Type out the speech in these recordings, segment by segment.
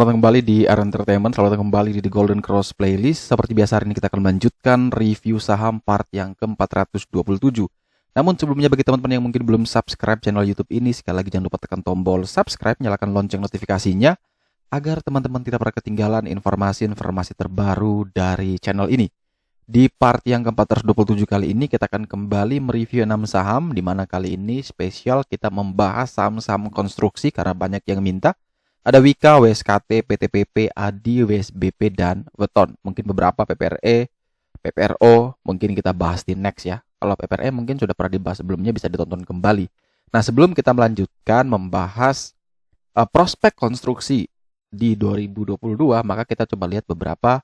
selamat datang kembali di R Entertainment, selamat datang kembali di The Golden Cross Playlist. Seperti biasa hari ini kita akan melanjutkan review saham part yang ke-427. Namun sebelumnya bagi teman-teman yang mungkin belum subscribe channel YouTube ini, sekali lagi jangan lupa tekan tombol subscribe, nyalakan lonceng notifikasinya agar teman-teman tidak pernah ketinggalan informasi-informasi terbaru dari channel ini. Di part yang ke-427 kali ini kita akan kembali mereview 6 saham, di mana kali ini spesial kita membahas saham-saham konstruksi karena banyak yang minta. Ada Wika, WSKT, PTPP, ADI, WSBP, dan Weton. Mungkin beberapa PPRE, PPRO, mungkin kita bahas di next ya. Kalau PPRE mungkin sudah pernah dibahas sebelumnya, bisa ditonton kembali. Nah, sebelum kita melanjutkan membahas prospek konstruksi di 2022, maka kita coba lihat beberapa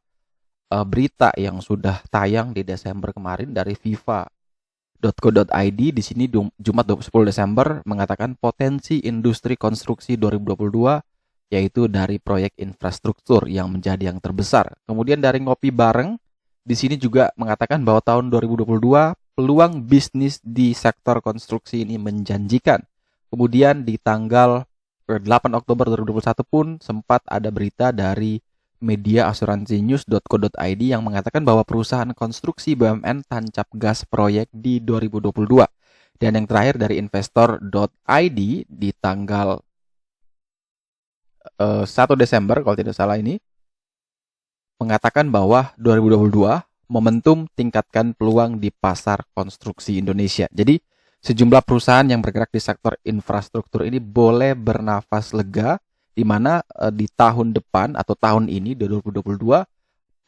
berita yang sudah tayang di Desember kemarin dari viva.co.id. Di sini Jumat 10 Desember mengatakan potensi industri konstruksi 2022 yaitu dari proyek infrastruktur yang menjadi yang terbesar. Kemudian dari Ngopi Bareng, di sini juga mengatakan bahwa tahun 2022 peluang bisnis di sektor konstruksi ini menjanjikan. Kemudian di tanggal 8 Oktober 2021 pun sempat ada berita dari media asuransinews.co.id yang mengatakan bahwa perusahaan konstruksi BUMN tancap gas proyek di 2022. Dan yang terakhir dari investor.id di tanggal 1 Desember kalau tidak salah ini mengatakan bahwa 2022 momentum tingkatkan peluang di pasar konstruksi Indonesia. Jadi sejumlah perusahaan yang bergerak di sektor infrastruktur ini boleh bernafas lega, di mana di tahun depan atau tahun ini 2022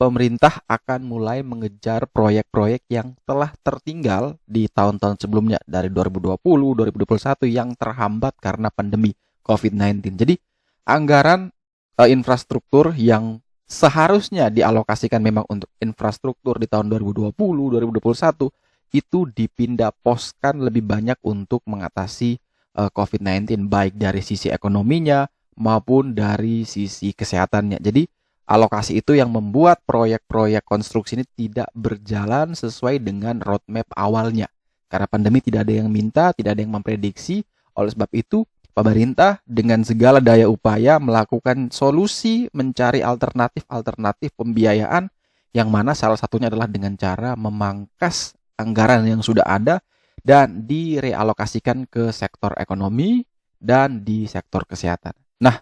pemerintah akan mulai mengejar proyek-proyek yang telah tertinggal di tahun-tahun sebelumnya dari 2020, 2021 yang terhambat karena pandemi COVID-19. Jadi anggaran infrastruktur yang seharusnya dialokasikan memang untuk infrastruktur di tahun 2020, 2021 itu dipindah poskan lebih banyak untuk mengatasi COVID-19 baik dari sisi ekonominya maupun dari sisi kesehatannya. Jadi alokasi itu yang membuat proyek-proyek konstruksi ini tidak berjalan sesuai dengan roadmap awalnya. Karena pandemi tidak ada yang minta, tidak ada yang memprediksi. Oleh sebab itu pemerintah dengan segala daya upaya melakukan solusi mencari alternatif pembiayaan yang mana salah satunya adalah dengan cara memangkas anggaran yang sudah ada dan direalokasikan ke sektor ekonomi dan di sektor kesehatan. Nah,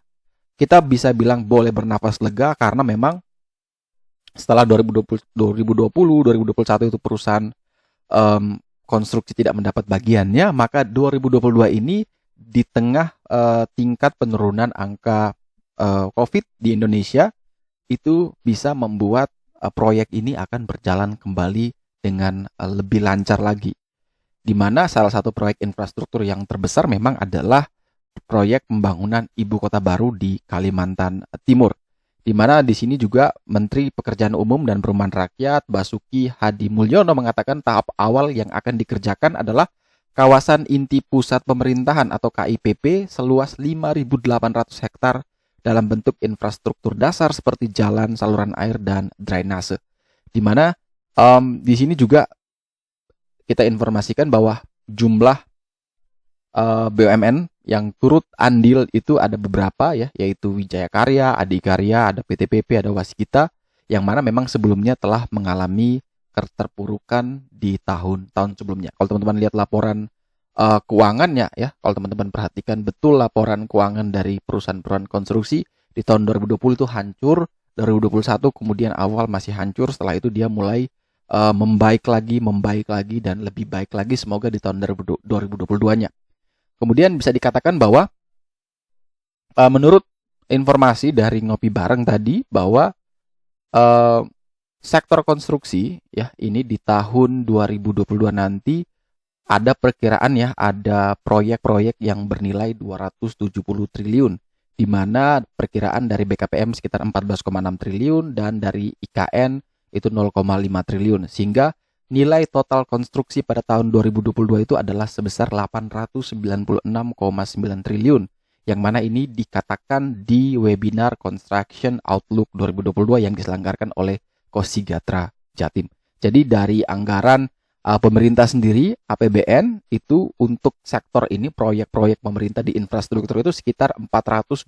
kita bisa bilang boleh bernafas lega karena memang setelah 2021 itu perusahaan konstruksi tidak mendapat bagiannya, maka 2022 ini di tengah tingkat penurunan angka COVID di Indonesia itu bisa membuat proyek ini akan berjalan kembali dengan lebih lancar lagi. Di mana salah satu proyek infrastruktur yang terbesar memang adalah proyek pembangunan ibu kota baru di Kalimantan Timur. Di mana di sini juga Menteri Pekerjaan Umum dan Perumahan Rakyat Basuki Hadi Mulyono mengatakan tahap awal yang akan dikerjakan adalah kawasan inti pusat pemerintahan atau KIPP seluas 5.800 hektar dalam bentuk infrastruktur dasar seperti jalan, saluran air, dan drainase. Di mana di sini juga kita informasikan bahwa jumlah BUMN yang turut andil itu ada beberapa ya, yaitu Wijaya Karya, Adikarya, ada PTPP, ada Waskita, yang mana memang sebelumnya telah mengalami keterpurukan di tahun-tahun sebelumnya. Kalau teman-teman lihat laporan keuangannya ya, kalau teman-teman perhatikan betul laporan keuangan dari perusahaan-perusahaan konstruksi di tahun 2020 itu hancur, 2021 kemudian awal masih hancur, setelah itu dia mulai membaik lagi dan lebih baik lagi semoga di tahun 2022-nya. Kemudian bisa dikatakan bahwa menurut informasi dari Ngopi Bareng tadi bahwa sektor konstruksi ya ini di tahun 2022 nanti ada perkiraan ya, ada proyek-proyek yang bernilai 270 triliun, di mana perkiraan dari BKPM sekitar 14,6 triliun dan dari IKN itu 0,5 triliun, sehingga nilai total konstruksi pada tahun 2022 itu adalah sebesar 896,9 triliun, yang mana ini dikatakan di webinar Construction Outlook 2022 yang diselenggarakan oleh Kosigatra Jatim. Jadi dari anggaran pemerintah sendiri, APBN itu untuk sektor ini proyek-proyek pemerintah di infrastruktur itu sekitar 420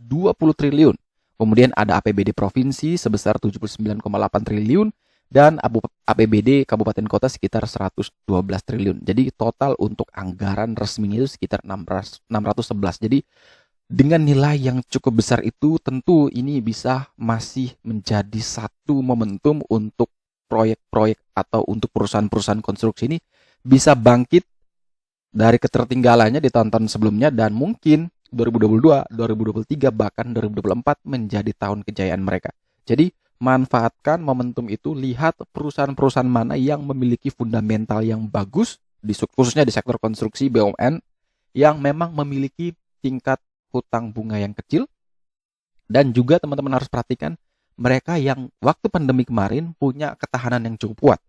triliun. Kemudian ada APBD provinsi sebesar 79,8 triliun dan APBD kabupaten kota sekitar 112 triliun. Jadi total untuk anggaran resminya itu sekitar 611. Jadi dengan nilai yang cukup besar itu tentu ini bisa masih menjadi satu momentum untuk proyek-proyek atau untuk perusahaan-perusahaan konstruksi ini bisa bangkit dari ketertinggalannya di tahun-tahun sebelumnya dan mungkin 2022, 2023 bahkan 2024 menjadi tahun kejayaan mereka. Jadi manfaatkan momentum itu, lihat perusahaan-perusahaan mana yang memiliki fundamental yang bagus khususnya di sektor konstruksi BUMN yang memang memiliki tingkat hutang bunga yang kecil, dan juga teman-teman harus perhatikan mereka yang waktu pandemi kemarin punya ketahanan yang cukup kuat.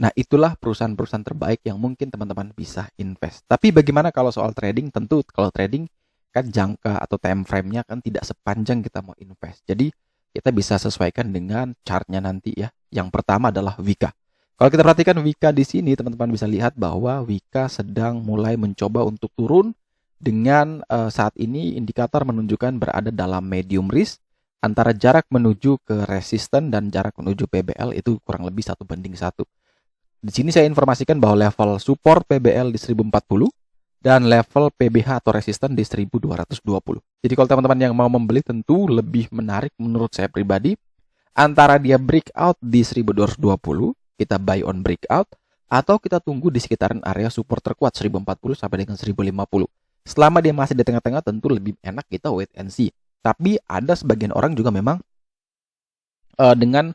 Nah, itulah perusahaan-perusahaan terbaik yang mungkin teman-teman bisa invest. Tapi bagaimana kalau soal trading? Tentu kalau trading kan jangka atau time frame-nya kan tidak sepanjang kita mau invest. Jadi kita bisa sesuaikan dengan chartnya nanti ya. Yang pertama adalah Wika. Kalau kita perhatikan Wika di sini, teman-teman bisa lihat bahwa Wika sedang mulai mencoba untuk turun dengan saat ini indikator menunjukkan berada dalam medium risk antara jarak menuju ke resisten dan jarak menuju PBL itu kurang lebih 1:1. Di sini saya informasikan bahwa level support PBL di 1040 dan level PBH atau resisten di 1220. Jadi kalau teman-teman yang mau membeli tentu lebih menarik menurut saya pribadi antara dia breakout di 1220, kita buy on breakout, atau kita tunggu di sekitaran area support terkuat 1040 sampai dengan 1050. Selama dia masih di tengah-tengah tentu lebih enak kita wait and see. Tapi ada sebagian orang juga memang dengan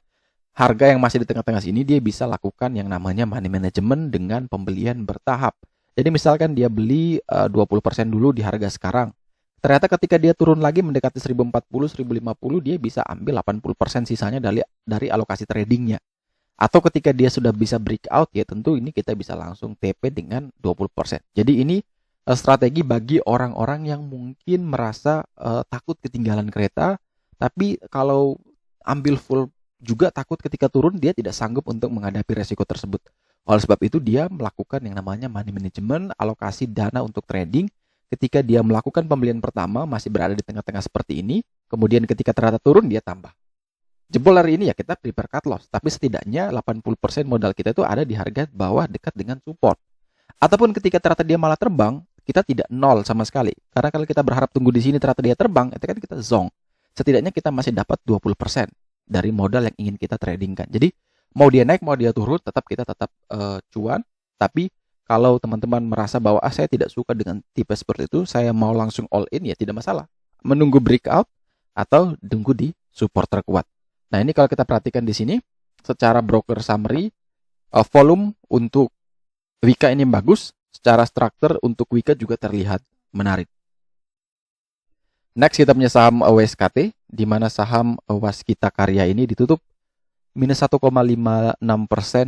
harga yang masih di tengah-tengah sini dia bisa lakukan yang namanya money management dengan pembelian bertahap. Jadi misalkan dia beli 20% dulu di harga sekarang. Ternyata ketika dia turun lagi mendekati 1040, 1050 dia bisa ambil 80% sisanya dari alokasi tradingnya. Atau ketika dia sudah bisa breakout ya tentu ini kita bisa langsung TP dengan 20%. Jadi ini strategi bagi orang-orang yang mungkin merasa takut ketinggalan kereta, tapi kalau ambil full juga takut ketika turun dia tidak sanggup untuk menghadapi resiko tersebut. Oleh sebab itu dia melakukan yang namanya money management, alokasi dana untuk trading. Ketika dia melakukan pembelian pertama masih berada di tengah-tengah seperti ini, kemudian ketika ternyata turun dia tambah. Jebol hari ini ya kita prepare cut loss, tapi setidaknya 80% modal kita itu ada di harga bawah dekat dengan support. Ataupun ketika ternyata dia malah terbang, kita tidak nol sama sekali. Karena kalau kita berharap tunggu di sini ternyata dia terbang, itu kan kita zonk. Setidaknya kita masih dapat 20% dari modal yang ingin kita tradingkan. Jadi mau dia naik, mau dia turun, kita tetap cuan. Tapi kalau teman-teman merasa bahwa saya tidak suka dengan tipe seperti itu, saya mau langsung all in, ya tidak masalah. Menunggu breakout atau tunggu di support terkuat. Nah ini kalau kita perhatikan di sini, secara broker summary, volume untuk Wika ini bagus. Secara struktur untuk Wika juga terlihat menarik. Next kita punya saham WSKT, di mana saham Waskita Karya ini ditutup minus 1,56%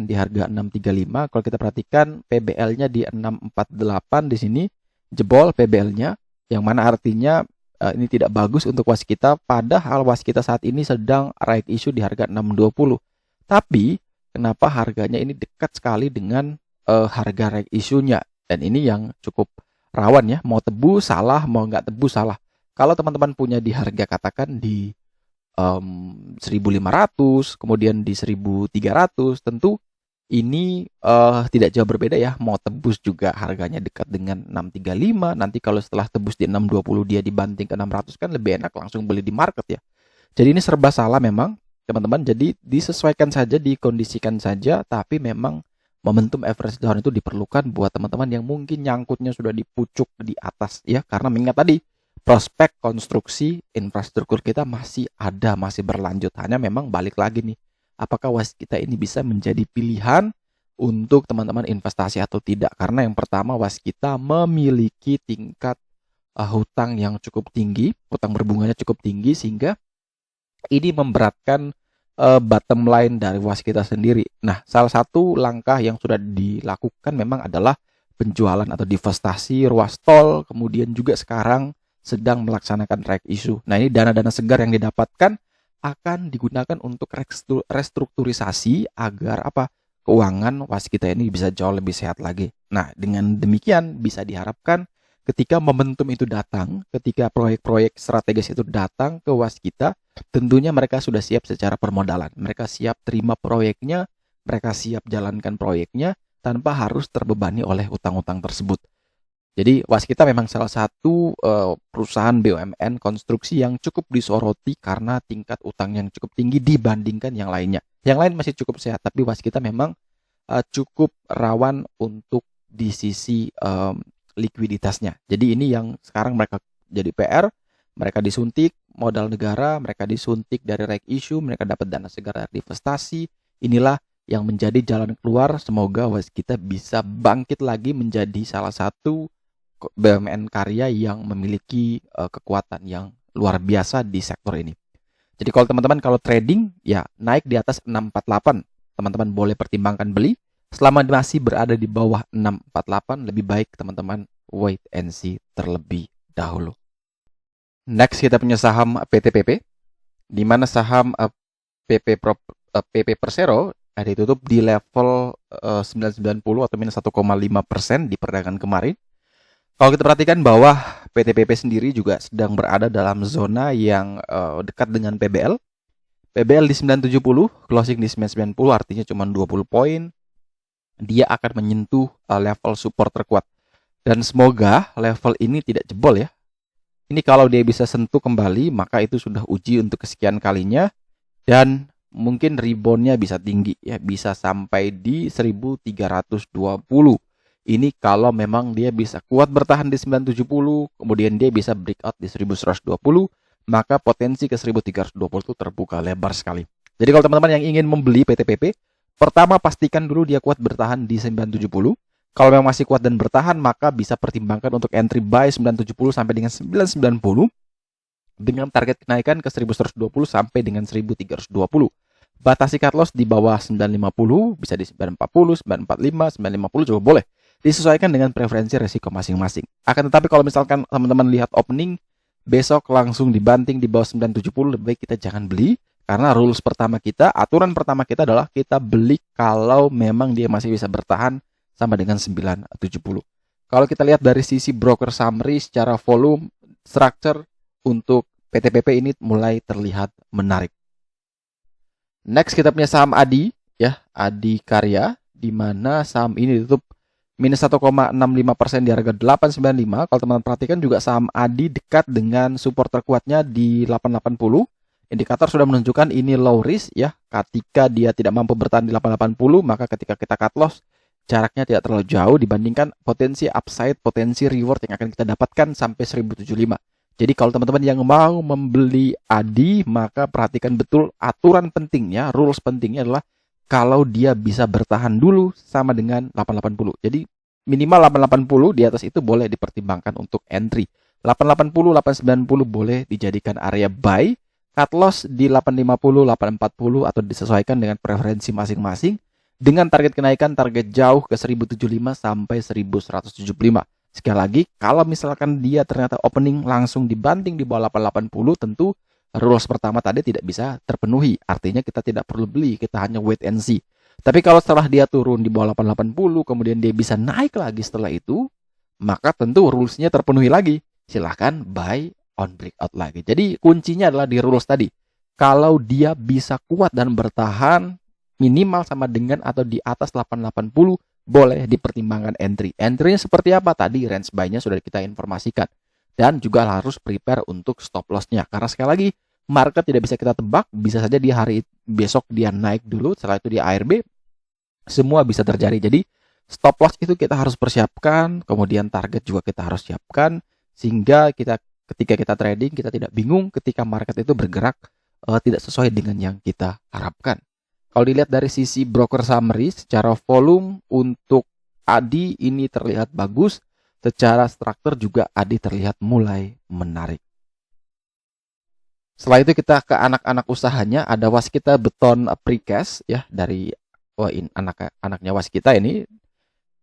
di harga 635. Kalau kita perhatikan PBL-nya di 648 di sini, jebol PBL-nya, yang mana artinya ini tidak bagus untuk Waskita, padahal Waskita saat ini sedang right issue di harga 620. Tapi kenapa harganya ini dekat sekali dengan harga right issue-nya? Dan ini yang cukup rawan ya, mau tebus salah, mau nggak tebus salah. Kalau teman-teman punya di harga katakan di 1.500, kemudian di 1.300, tentu ini tidak jauh berbeda ya. Mau tebus juga harganya dekat dengan 635, nanti kalau setelah tebus di 620 dia dibanting ke 600 kan lebih enak langsung beli di market ya. Jadi ini serba salah memang teman-teman, jadi disesuaikan saja, dikondisikan saja, tapi memang momentum average down itu diperlukan buat teman-teman yang mungkin nyangkutnya sudah di pucuk di atas ya, karena mengingat tadi prospek konstruksi infrastruktur kita masih ada, masih berlanjut. Hanya memang balik lagi nih, apakah Waskita ini bisa menjadi pilihan untuk teman-teman investasi atau tidak? Karena yang pertama Waskita memiliki tingkat hutang yang cukup tinggi, hutang berbunganya cukup tinggi, sehingga ini memberatkan bottom line dari Waskita sendiri. Nah, salah satu langkah yang sudah dilakukan memang adalah penjualan atau divestasi ruas tol, kemudian juga sekarang sedang melaksanakan right issue. Nah, ini dana-dana segar yang didapatkan akan digunakan untuk restrukturisasi agar keuangan Waskita ini bisa jauh lebih sehat lagi. Nah, dengan demikian bisa diharapkan ketika momentum itu datang, ketika proyek-proyek strategis itu datang ke Waskita, tentunya mereka sudah siap secara permodalan. Mereka siap terima proyeknya, mereka siap jalankan proyeknya tanpa harus terbebani oleh utang-utang tersebut. Jadi Waskita memang salah satu perusahaan BUMN konstruksi yang cukup disoroti karena tingkat utang yang cukup tinggi dibandingkan yang lainnya. Yang lain masih cukup sehat, tapi Waskita memang cukup rawan untuk di sisi likuiditasnya. Jadi ini yang sekarang mereka jadi PR, mereka disuntik modal negara, mereka disuntik dari right issue, mereka dapat dana segera dari investasi. Inilah yang menjadi jalan keluar. Semoga Waskita bisa bangkit lagi menjadi salah satu BUMN karya yang memiliki kekuatan yang luar biasa di sektor ini. Jadi kalau teman-teman kalau trading ya naik di atas 648, teman-teman boleh pertimbangkan beli. Selama masih berada di bawah 648, lebih baik teman-teman wait and see terlebih dahulu. Next kita punya saham PTPP, di mana saham PP Persero ditutup di level 990 atau minus 1,5% di perdagangan kemarin. Kalau kita perhatikan bahwa PTPP sendiri juga sedang berada dalam zona yang dekat dengan PBL. PBL di 970, closing di 990, artinya cuma 20 poin. Dia akan menyentuh level support terkuat. Dan semoga level ini tidak jebol ya. Ini kalau dia bisa sentuh kembali, maka itu sudah uji untuk kesekian kalinya. Dan mungkin reboundnya bisa tinggi ya, bisa sampai di 1320. Ini kalau memang dia bisa kuat bertahan di 970, kemudian dia bisa breakout di 1120, maka potensi ke 1320 itu terbuka lebar sekali. Jadi kalau teman-teman yang ingin membeli PTPP, pertama pastikan dulu dia kuat bertahan di 970. Kalau memang masih kuat dan bertahan, maka bisa pertimbangkan untuk entry buy 970 sampai dengan 990 dengan target kenaikan ke 1120 sampai dengan 1320. Batasi cut loss di bawah 950, bisa di 940, 945, 950 juga boleh. Disesuaikan dengan preferensi resiko masing-masing. Akan tetapi kalau misalkan teman-teman lihat opening, besok langsung dibanting di bawah 970, lebih baik kita jangan beli. Karena rules pertama kita, aturan pertama kita adalah kita beli kalau memang dia masih bisa bertahan sama dengan 970. Kalau kita lihat dari sisi broker summary secara volume, structure untuk PTPP ini mulai terlihat menarik. Next kita punya saham ADI, ya, ADI Karya, di mana saham ini ditutup minus 1,65% di harga 895. Kalau teman-teman perhatikan juga saham ADI dekat dengan support terkuatnya di 880. Indikator sudah menunjukkan ini low risk ya. Ketika dia tidak mampu bertahan di 880, maka ketika kita cut loss, jaraknya tidak terlalu jauh dibandingkan potensi upside, potensi reward yang akan kita dapatkan sampai 1075. Jadi kalau teman-teman yang mau membeli ADI, maka perhatikan betul aturan pentingnya, rules pentingnya adalah kalau dia bisa bertahan dulu sama dengan 880. Jadi minimal 880, di atas itu boleh dipertimbangkan untuk entry. 880, 890 boleh dijadikan area buy. Cut loss di 850, 840 atau disesuaikan dengan preferensi masing-masing. Dengan target kenaikan target jauh ke 1075 sampai 1175. Sekali lagi, kalau misalkan dia ternyata opening langsung dibanting di bawah 880, tentu rules pertama tadi tidak bisa terpenuhi. Artinya kita tidak perlu beli, kita hanya wait and see. Tapi kalau setelah dia turun di bawah 880, kemudian dia bisa naik lagi setelah itu, maka tentu rulesnya terpenuhi lagi. Silahkan buy on breakout lagi. Jadi kuncinya adalah di rules tadi. Kalau dia bisa kuat dan bertahan minimal sama dengan atau di atas 880, boleh dipertimbangkan entry. Entry-nya seperti apa? Tadi range buy-nya sudah kita informasikan. Dan juga harus prepare untuk stop loss-nya. Karena sekali lagi, market tidak bisa kita tebak. Bisa saja di hari besok dia naik dulu, setelah itu di ARB. Semua bisa terjadi. Jadi stop loss itu kita harus persiapkan. Kemudian target juga kita harus siapkan. Sehingga ketika kita trading, kita tidak bingung ketika market itu bergerak tidak sesuai dengan yang kita harapkan. Kalau dilihat dari sisi broker summary, secara volume untuk ADI ini terlihat bagus. Secara struktur juga ADI terlihat mulai menarik. Setelah itu kita ke anak-anak usahanya, ada Waskita Beton Precast ya, dari anaknya Waskita ini.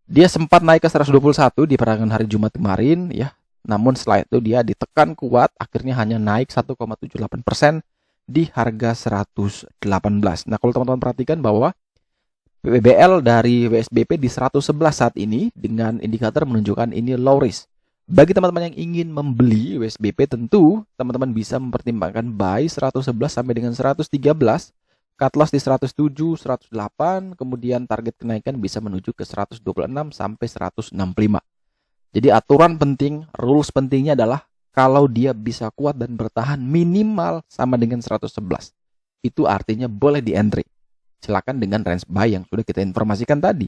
Dia sempat naik ke 121 di perdagangan hari Jumat kemarin ya. Namun setelah itu dia ditekan kuat, akhirnya hanya naik 1,78% di harga 118. Nah, kalau teman-teman perhatikan bahwa PBL dari WSBP di 111 saat ini dengan indikator menunjukkan ini low risk. Bagi teman-teman yang ingin membeli USBP, tentu teman-teman bisa mempertimbangkan buy 111 sampai dengan 113, cut loss di 107, 108, kemudian target kenaikan bisa menuju ke 126 sampai 165. Jadi aturan penting, rules pentingnya adalah kalau dia bisa kuat dan bertahan minimal sama dengan 111. Itu artinya boleh di entry. Silakan dengan range buy yang sudah kita informasikan tadi.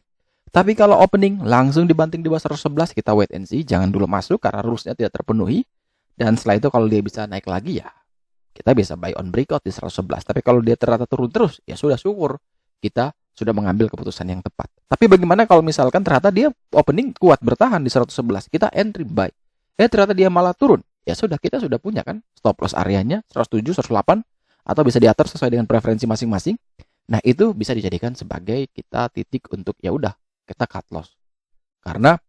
Tapi kalau opening langsung dibanting di bawah 111, kita wait and see, jangan dulu masuk karena rules-nya tidak terpenuhi. Dan setelah itu kalau dia bisa naik lagi ya, kita bisa buy on breakout di 111. Tapi kalau dia ternyata turun terus, ya sudah syukur. Kita sudah mengambil keputusan yang tepat. Tapi bagaimana kalau misalkan ternyata dia opening kuat bertahan di 111, kita entry buy. Ternyata dia malah turun. Ya sudah, kita sudah punya kan stop loss areanya 107, 108 atau bisa diatur sesuai dengan preferensi masing-masing. Nah, itu bisa dijadikan sebagai kita titik untuk ya udah, kita cut loss. Karena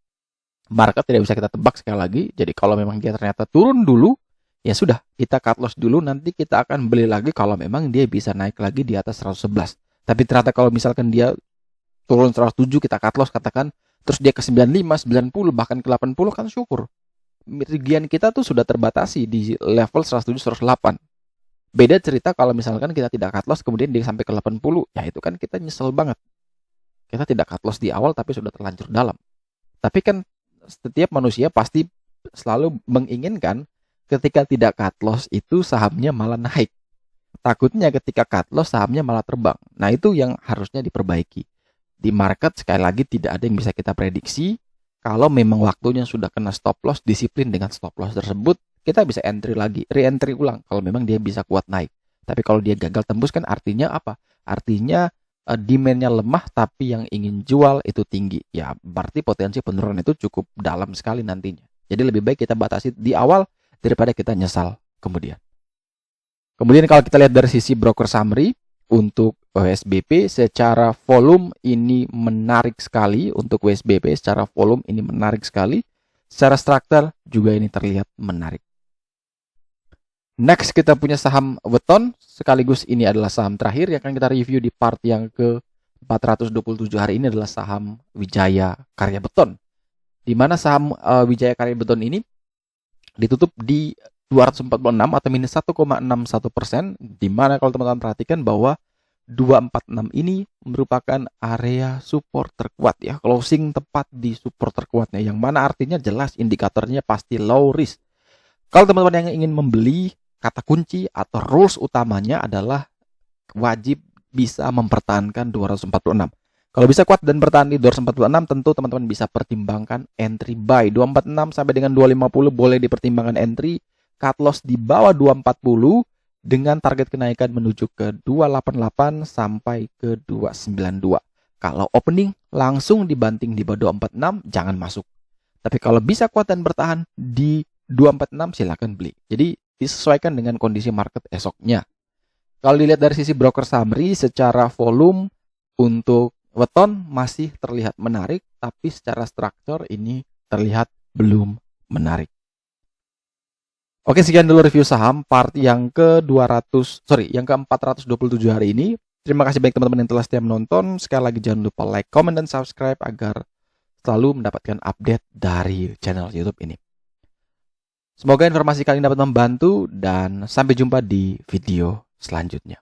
market tidak bisa kita tebak sekali lagi. Jadi kalau memang dia ternyata turun dulu, ya sudah, kita cut loss dulu, nanti kita akan beli lagi kalau memang dia bisa naik lagi di atas 111. Tapi ternyata kalau misalkan dia turun 107, kita cut loss katakan, terus dia ke 95, 90, bahkan ke 80, kan syukur. Kerugian kita tuh sudah terbatasi di level 107, 108. Beda cerita kalau misalkan kita tidak cut loss, kemudian dia sampai ke 80, ya itu kan kita nyesel banget. Kita tidak cut loss di awal, tapi sudah terlanjur dalam. Tapi kan setiap manusia pasti selalu menginginkan ketika tidak cut loss itu sahamnya malah naik. Takutnya ketika cut loss sahamnya malah terbang. Nah, itu yang harusnya diperbaiki. Di market sekali lagi tidak ada yang bisa kita prediksi. Kalau memang waktunya sudah kena stop loss, disiplin dengan stop loss tersebut, kita bisa entry lagi, re-entry ulang kalau memang dia bisa kuat naik. Tapi kalau dia gagal tembus kan artinya apa? Artinya demand-nya lemah tapi yang ingin jual itu tinggi. Ya, berarti potensi penurunan itu cukup dalam sekali nantinya. Jadi lebih baik kita batasi di awal daripada kita nyesal kemudian. Kemudian kalau kita lihat dari sisi broker summary, untuk USBP secara volume ini menarik sekali. Untuk USBP secara volume ini menarik sekali. Secara struktur juga ini terlihat menarik. Next kita punya saham Weton. Sekaligus ini adalah saham terakhir yang akan kita review di part yang ke 427 hari ini adalah saham Wijaya Karya Beton. Di mana saham Wijaya Karya Beton ini ditutup di 246 atau minus 1,61%, di mana kalau teman-teman perhatikan bahwa 246 ini merupakan area support terkuat ya, closing tepat di support terkuatnya, yang mana artinya jelas indikatornya pasti low risk. Kalau teman-teman yang ingin membeli, kata kunci atau rules utamanya adalah wajib bisa mempertahankan 246. Kalau bisa kuat dan bertahan di 246, tentu teman-teman bisa pertimbangkan entry buy. 246 sampai dengan 250 boleh dipertimbangkan entry. Cut loss di bawah 240 dengan target kenaikan menuju ke 288 sampai ke 292. Kalau opening langsung dibanting di bawah 246, jangan masuk. Tapi kalau bisa kuat dan bertahan di 246, silakan beli. Jadi disesuaikan dengan kondisi market esoknya. Kalau dilihat dari sisi broker summary, secara volume untuk Weton masih terlihat menarik, tapi secara struktur ini terlihat belum menarik. Oke, sekian dulu review saham part yang ke-427 hari ini. Terima kasih banyak teman-teman yang telah setia menonton. Sekali lagi jangan lupa like, comment, dan subscribe agar selalu mendapatkan update dari channel YouTube ini. Semoga informasi kali ini dapat membantu dan sampai jumpa di video selanjutnya.